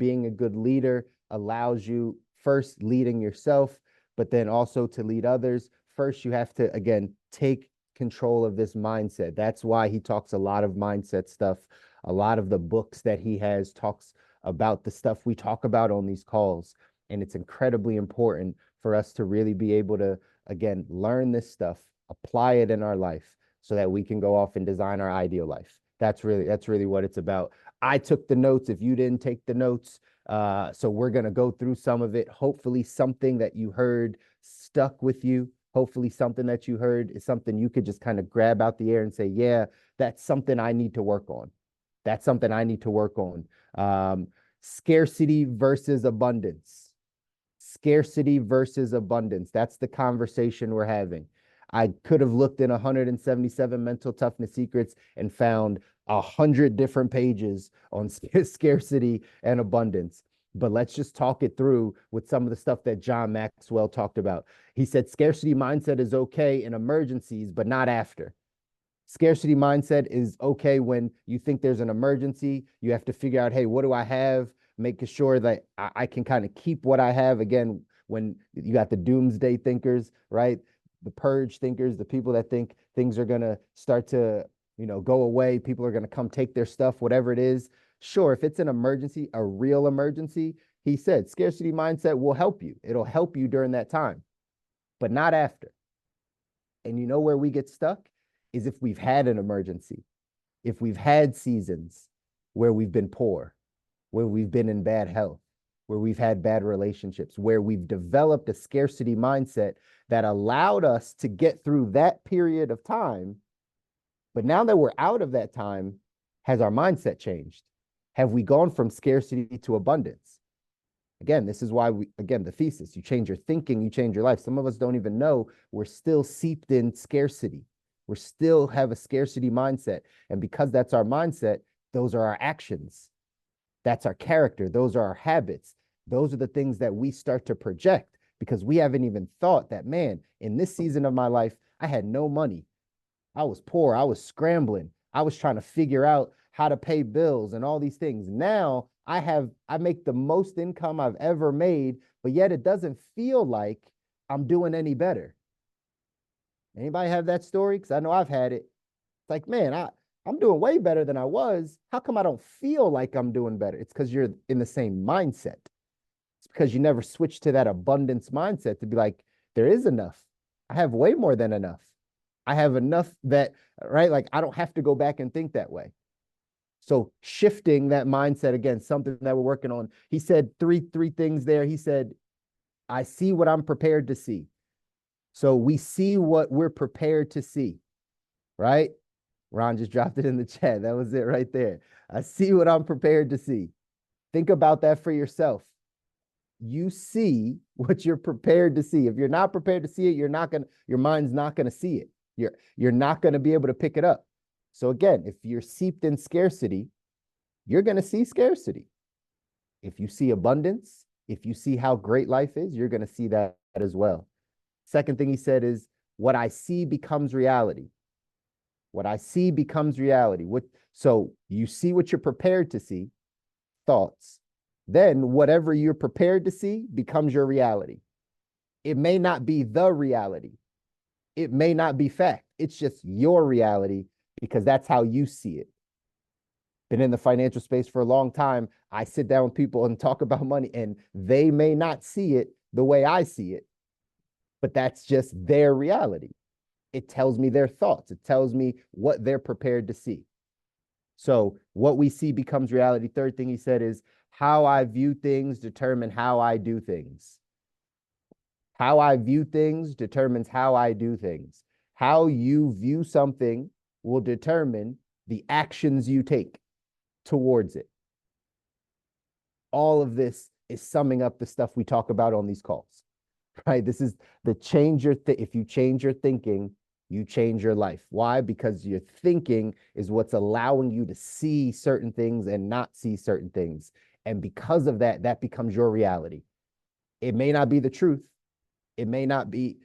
being a good leader allows you first leading yourself, but then also to lead others. First, you have to, again, take control of this mindset. That's why he talks a lot of mindset stuff. A lot of the books that he has talks about the stuff we talk about on these calls. And it's incredibly important for us to really be able to, again, learn this stuff, apply it in our life so that we can go off and design our ideal life. That's really what it's about. I took the notes. If you didn't take the notes, so we're going to go through some of it. Hopefully something that you heard stuck with you. Hopefully something that you heard is something you could just kind of grab out the air and say, yeah, that's something I need to work on. That's something I need to work on. Scarcity versus abundance. Scarcity versus abundance. That's the conversation we're having. I could have looked in 177 mental toughness secrets and found 100 different pages on scarcity and abundance. But let's just talk it through with some of the stuff that John Maxwell talked about. He said scarcity mindset is okay in emergencies, but not after. Scarcity mindset is okay when you think there's an emergency. You have to figure out, hey, what do I have? Making sure that I can kind of keep what I have. Again, when you got the doomsday thinkers, right? The purge thinkers, the people that think things are going to start to, go away. People are going to come take their stuff, whatever it is. Sure, if it's an emergency, a real emergency, he said scarcity mindset will help you. It'll help you during that time, but not after. And you know where we get stuck is if we've had an emergency, if we've had seasons where we've been poor, where we've been in bad health, where we've had bad relationships, where we've developed a scarcity mindset that allowed us to get through that period of time. But now that we're out of that time, has our mindset changed? Have we gone from scarcity to abundance? Again, this is why the thesis, you change your thinking, you change your life. Some of us don't even know we're still seeped in scarcity. We still have a scarcity mindset. And because that's our mindset, those are our actions. That's our character. Those are our habits. Those are the things that we start to project because we haven't even thought that, man, in this season of my life, I had no money. I was poor. I was scrambling. I was trying to figure out how to pay bills and all these things. Now I make the most income I've ever made, but yet it doesn't feel like I'm doing any better. Anybody have that story? Because I know I've had it. It's like, man, I'm doing way better than I was. How come I don't feel like I'm doing better? It's because you're in the same mindset. It's because you never switched to that abundance mindset to be like, there is enough. I have way more than enough. I have enough that, right? Like, I don't have to go back and think that way. So shifting that mindset, again, something that we're working on. He said three things there. He said, I see what I'm prepared to see. So we see what we're prepared to see, right? Ron just dropped it in the chat. That was it right there. I see what I'm prepared to see. Think about that for yourself. You see what you're prepared to see. If you're not prepared to see it, your mind's not going to see it. You're not going to be able to pick it up. So again, if you're seeped in scarcity, you're going to see scarcity. If you see abundance, if you see how great life is, you're going to see that as well. Second thing he said is, what I see becomes reality. What I see becomes reality. So you see what you're prepared to see, thoughts. Then whatever you're prepared to see becomes your reality. It may not be the reality. It may not be fact. It's just your reality because that's how you see it. Been in the financial space for a long time. I sit down with people and talk about money, and they may not see it the way I see it, but that's just their reality. It tells me their thoughts. It tells me what they're prepared to see. So what we see becomes reality. Third thing he said is, how I view things determine how I do things. How I view things determines how I do things. How you view something will determine the actions you take towards it. All of this is summing up the stuff we talk about on these calls, right? This is the if you change your thinking, you change your life. Why? Because your thinking is what's allowing you to see certain things and not see certain things. And because of that, that becomes your reality. It may not be the truth. It may not be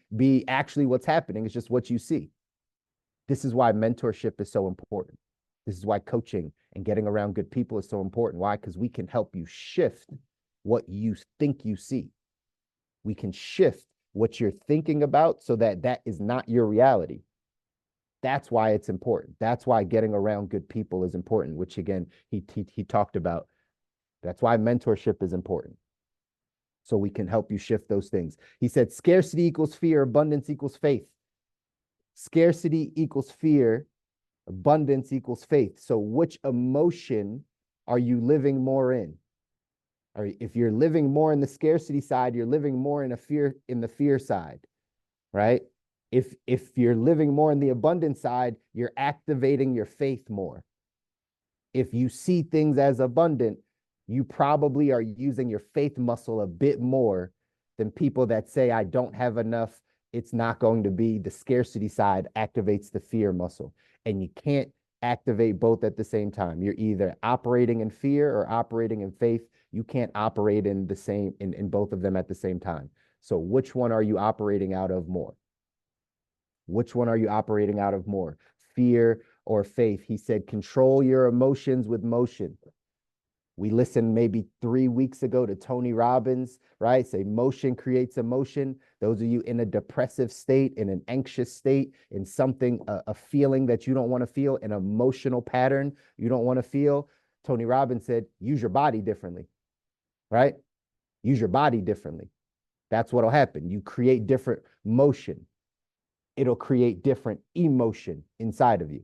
actually what's happening. It's just what you see. This is why mentorship is so important. This is why coaching And getting around good people is so important. Why? Because we can help you shift what you think you see. We can shift what you're thinking about so that that is not your reality. That's why it's important. That's why getting around good people is important, which again, he talked about. That's why mentorship is important. So we can help you shift those things. He said scarcity equals fear, abundance equals faith. Scarcity equals fear, abundance equals faith. So which emotion are you living more in? Or if you're living more in the scarcity side, you're living more in the fear side, right? If you're living more in the abundance side, you're activating your faith more. If you see things as abundant, you probably are using your faith muscle a bit more than people that say, I don't have enough. It's not going to be. The scarcity side activates the fear muscle. And you can't activate both at the same time. You're either operating in fear or operating in faith. You can't operate in the same in both of them at the same time. So which one are you operating out of more? Which one are you operating out of more? Fear or faith? He said, control your emotions with motion. We listened maybe 3 weeks ago to Tony Robbins, right? Say motion creates emotion. Those of you in a depressive state, in an anxious state, in something, a feeling that you don't want to feel, an emotional pattern you don't want to feel. Tony Robbins said, use your body differently, right? Use your body differently. That's what'll happen. You create different motion. It'll create different emotion inside of you.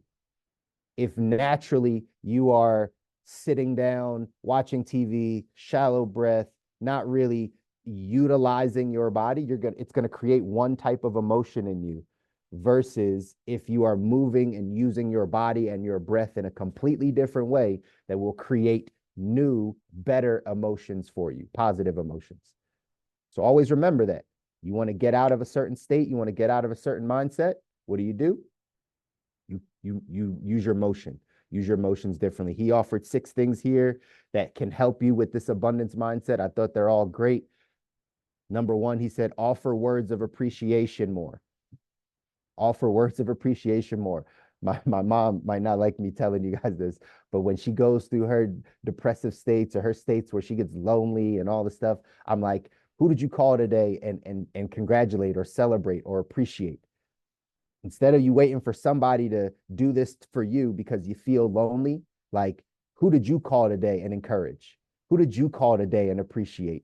If naturally you are sitting down, watching TV, shallow breath, not really utilizing your body, it's going to create one type of emotion in you versus if you are moving and using your body and your breath in a completely different way that will create new, better emotions for you, positive emotions. So always remember that. You want to get out of a certain state, you want to get out of a certain mindset, what do? You use your motion. Use your emotions differently. He offered 6 things here that can help you with this abundance mindset. I thought they're all great. Number 1, he said, offer words of appreciation more. Offer words of appreciation more. My mom might not like me telling you guys this, but when she goes through her depressive states or her states where she gets lonely and all this stuff, I'm like, who did you call today and congratulate or celebrate or appreciate? Instead of you waiting for somebody to do this for you because you feel lonely, like, who did you call today and encourage? Who did you call today and appreciate?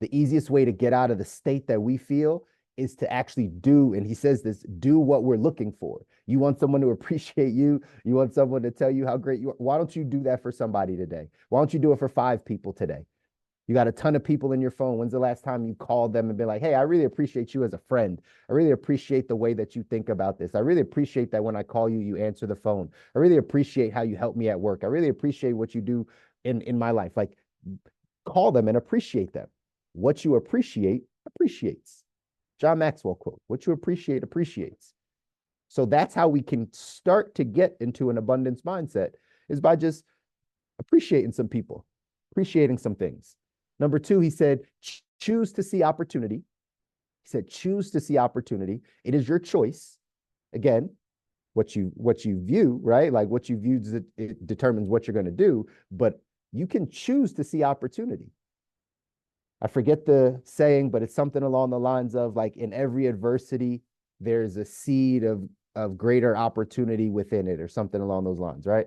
The easiest way to get out of the state that we feel is to actually do, and he says this, do what we're looking for. You want someone to appreciate you. You want someone to tell you how great you are. Why don't you do that for somebody today? Why don't you do it for 5 people today? You got a ton of people in your phone. When's the last time you called them and been like, hey, I really appreciate you as a friend. I really appreciate the way that you think about this. I really appreciate that when I call you, you answer the phone. I really appreciate how you help me at work. I really appreciate what you do in my life. Like, call them and appreciate them. What you appreciate appreciates. John Maxwell quote, what you appreciate appreciates. So that's how we can start to get into an abundance mindset, is by just appreciating some people, appreciating some things. Number 2, he said, choose to see opportunity. He said, choose to see opportunity. It is your choice. Again, what you view, right? Like what you view, it determines what you're going to do, but you can choose to see opportunity. I forget the saying, but it's something along the lines of like, in every adversity, there's a seed of greater opportunity within it, or something along those lines, right?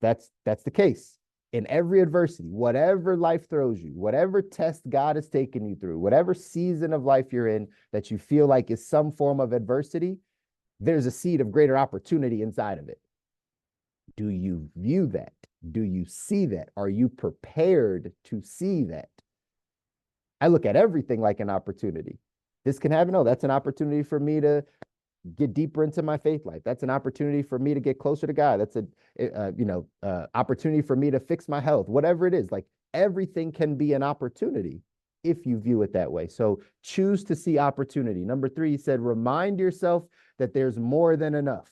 That's the case. In every adversity, whatever life throws you, whatever test God has taken you through, whatever season of life you're in that you feel like is some form of adversity, there's a seed of greater opportunity inside of it. Do you view that? Do you see that? Are you prepared to see that? I look at everything like an opportunity. This can happen. Oh, that's an opportunity for me to get deeper into my faith life. That's an opportunity for me to get closer to God. That's a opportunity for me to fix my health, whatever it is. Like, everything can be an opportunity if you view it that way. So choose to see opportunity. Number 3, he said, remind yourself that there's more than enough.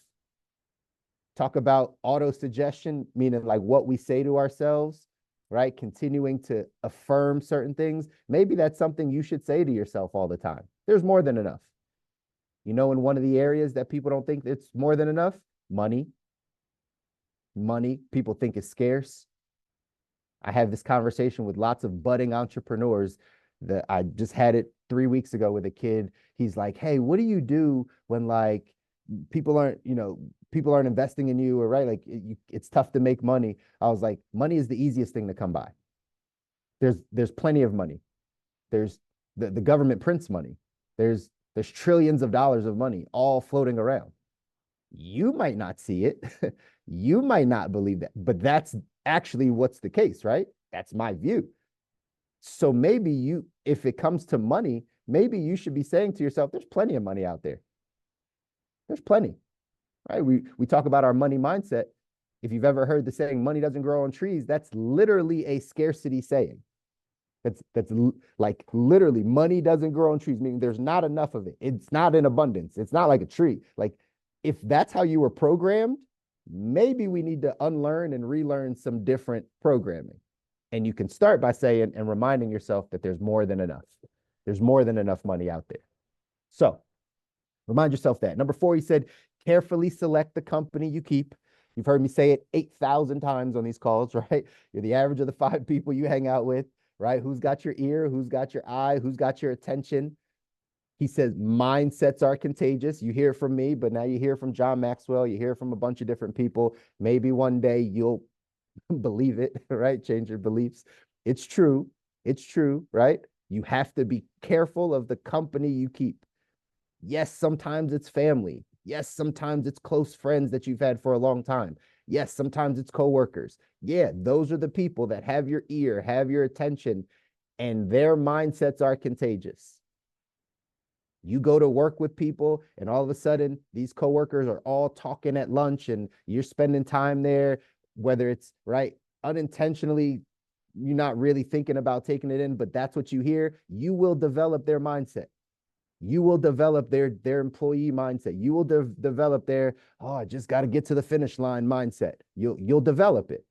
Talk about auto-suggestion, meaning like what we say to ourselves, right? Continuing to affirm certain things. Maybe that's something you should say to yourself all the time. There's more than enough. You know, in one of the areas that people don't think it's more than enough, money. money people think is scarce. I have this conversation with lots of budding entrepreneurs that I just had it 3 weeks ago with a kid. He's like, "Hey, what do you do when like people aren't, people aren't investing in you or right? Like it's tough to make money." I was like, "Money is the easiest thing to come by. There's plenty of money. There's the government prints money. There's trillions of dollars of money all floating around. You might not see it. You might not believe that, but that's actually what's the case, right? That's my view. So maybe if it comes to money, maybe you should be saying to yourself, there's plenty of money out there. There's plenty, right? We talk about our money mindset. If you've ever heard the saying, money doesn't grow on trees, that's literally a scarcity saying. That's like literally money doesn't grow on trees, meaning there's not enough of it. It's not in abundance. It's not like a tree. Like if that's how you were programmed, maybe we need to unlearn and relearn some different programming. And you can start by saying and reminding yourself that there's more than enough. There's more than enough money out there. So remind yourself that. Number 4, he said, carefully select the company you keep. You've heard me say it 8,000 times on these calls, right? You're the average of the 5 people you hang out with, right? Who's got your ear? Who's got your eye? Who's got your attention? He says mindsets are contagious. You hear from me, but now you hear from John Maxwell. You hear from a bunch of different people. Maybe one day you'll believe it, right? Change your beliefs. It's true. It's true, right? You have to be careful of the company you keep. Yes, sometimes it's family. Yes, sometimes it's close friends that you've had for a long time. Yes, sometimes it's coworkers. Yeah, those are the people that have your ear, have your attention, and their mindsets are contagious. You go to work with people, and all of a sudden, these coworkers are all talking at lunch, and you're spending time there, whether it's right unintentionally, you're not really thinking about taking it in, but that's what you hear. You will develop their mindset. You will develop their employee mindset. You will develop their, oh, I just got to get to the finish line mindset. You'll develop it.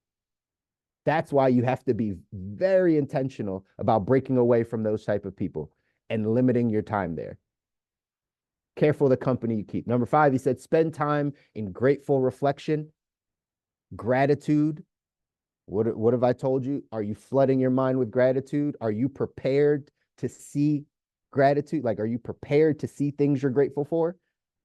That's why you have to be very intentional about breaking away from those type of people and limiting your time there. Careful the company you keep. Number 5, he said, spend time in grateful reflection, gratitude. What have I told you? Are you flooding your mind with gratitude? Are you prepared to see gratitude? Like, are you prepared to see things you're grateful for?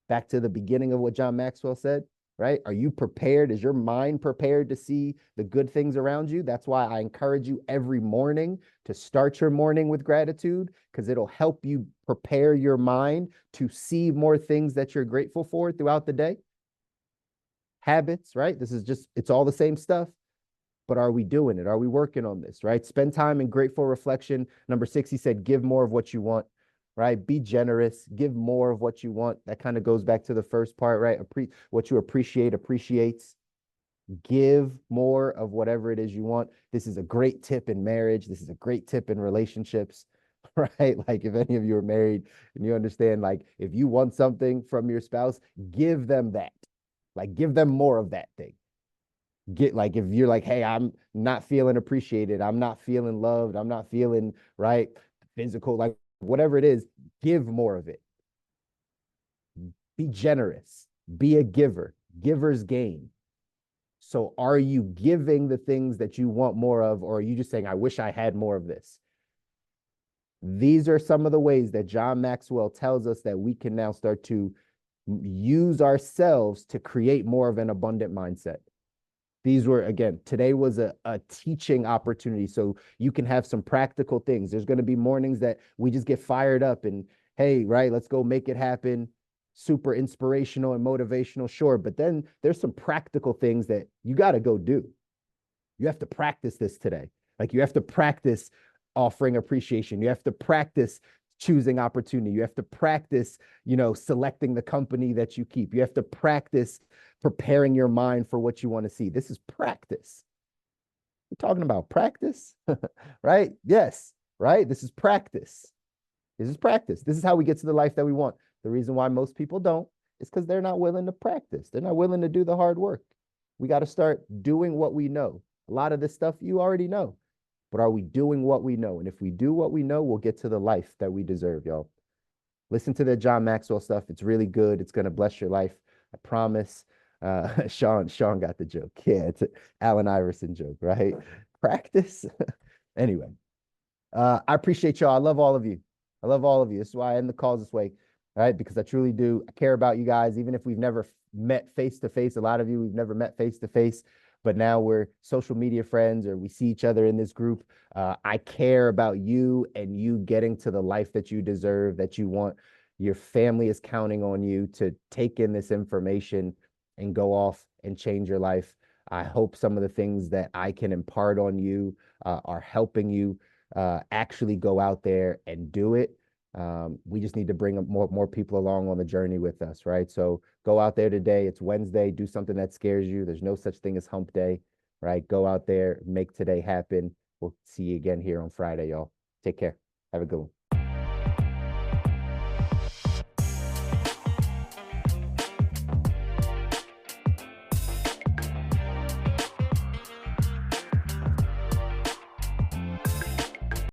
Back to the beginning of what John Maxwell said, right? Are you prepared? Is your mind prepared to see the good things around you? That's why I encourage you every morning to start your morning with gratitude, because it'll help you prepare your mind to see more things that you're grateful for throughout the day. Habits, right? It's all the same stuff. But are we doing it? Are we working on this, right? Spend time in grateful reflection. Number 6, he said, give more of what you want, right? Be generous, give more of what you want. That kind of goes back to the first part, right? What you appreciate appreciates. Give more of whatever it is you want. This is a great tip in marriage. This is a great tip in relationships, right? Like if any of you are married and you understand, like if you want something from your spouse, give them that. Like give them more of that thing. Like if you're like, hey, I'm not feeling appreciated, I'm not feeling loved, I'm not feeling right, physical, like whatever it is, give more of it. Be generous, be a giver. Givers gain. So are you giving the things that you want more of, or are you just saying, I wish I had more of this? These are some of the ways that John Maxwell tells us that we can now start to use ourselves to create more of an abundant mindset. These were, again, today was a teaching opportunity. So you can have some practical things. There's going to be mornings that we just get fired up and, hey, right, let's go make it happen. Super inspirational and motivational, sure. But then there's some practical things that you got to go do. You have to practice this today. Like you have to practice offering appreciation. You have to practice choosing opportunity. You have to practice, selecting the company that you keep. You have to practice preparing your mind for what you want to see. This is practice. We're talking about practice, right? Yes, right? This is practice. This is practice. This is how we get to the life that we want. The reason why most people don't is because they're not willing to practice. They're not willing to do the hard work. We got to start doing what we know. A lot of this stuff you already know, but are we doing what we know? And if we do what we know, we'll get to the life that we deserve, y'all. Listen to the John Maxwell stuff. It's really good. It's going to bless your life. I promise. Sean got the joke. Yeah, it's a Allen Iverson joke, right? Practice. Anyway, I appreciate y'all. I love all of you. I love all of you. This is why I end the calls this way, all right? Because I truly do. I care about you guys, even if we've never met face to face. A lot of you we've never met face to face, but now we're social media friends or we see each other in this group. I care about you and you getting to the life that you deserve, that you want. Your family is counting on you to take in this information and go off and change your life. I hope some of the things that I can impart on you are helping you actually go out there and do it. We just need to bring more people along on the journey with us, right? So go out there today. It's Wednesday. Do something that scares you. There's no such thing as hump day, right? Go out there, make today happen. We'll see you again here on Friday, y'all. Take care. Have a good one.